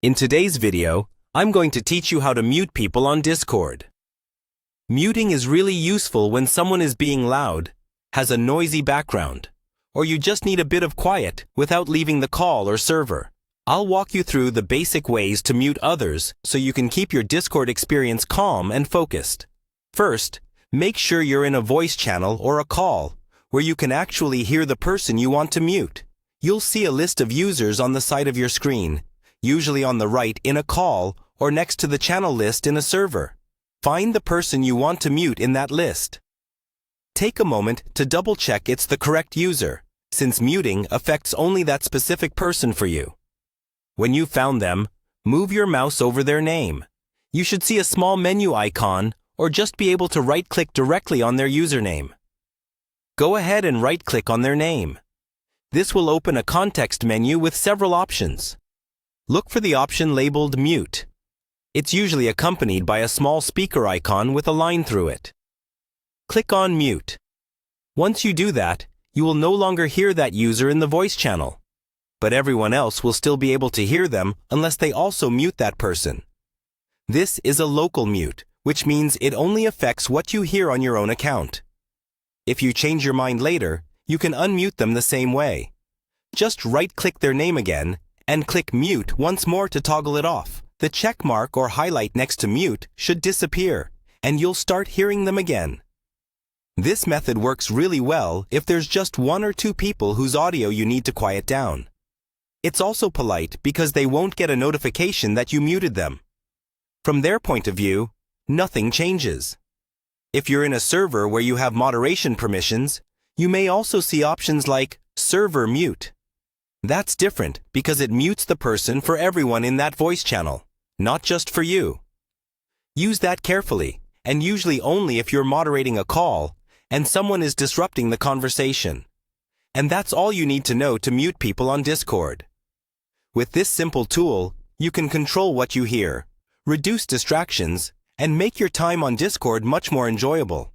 In today's video, I'm going to teach you how to mute people on Discord. Muting is really useful when someone is being loud, has a noisy background, or you just need a bit of quiet without leaving the call or server. I'll walk you through the basic ways to mute others so you can keep your Discord experience calm and focused. First, make sure you're in a voice channel or a call where you can actually hear the person you want to mute. You'll see a list of users on the side of your screen, usually on the right in a call or next to the channel list in a server. Find the person you want to mute in that list. Take a moment to double-check it's the correct user, since muting affects only that specific person for you. When you've found them, move your mouse over their name. You should see a small menu icon or just be able to right-click directly on their username. Go ahead and right-click on their name. This will open a context menu with several options. Look for the option labeled Mute. It's usually accompanied by a small speaker icon with a line through it. Click on Mute. Once you do that, you will no longer hear that user in the voice channel, but everyone else will still be able to hear them unless they also mute that person. This is a local mute, which means it only affects what you hear on your own account. If you change your mind later, you can unmute them the same way. Just right-click their name again and click Mute once more to toggle it off. The check mark or highlight next to Mute should disappear, and you'll start hearing them again. This method works really well if there's just one or two people whose audio you need to quiet down. It's also polite because they won't get a notification that you muted them. From their point of view, nothing changes. If you're in a server where you have moderation permissions, you may also see options like Server Mute. That's different because it mutes the person for everyone in that voice channel, not just for you. Use that carefully, and usually only if you're moderating a call and someone is disrupting the conversation. And that's all you need to know to mute people on Discord. With this simple tool, you can control what you hear, reduce distractions, and make your time on Discord much more enjoyable.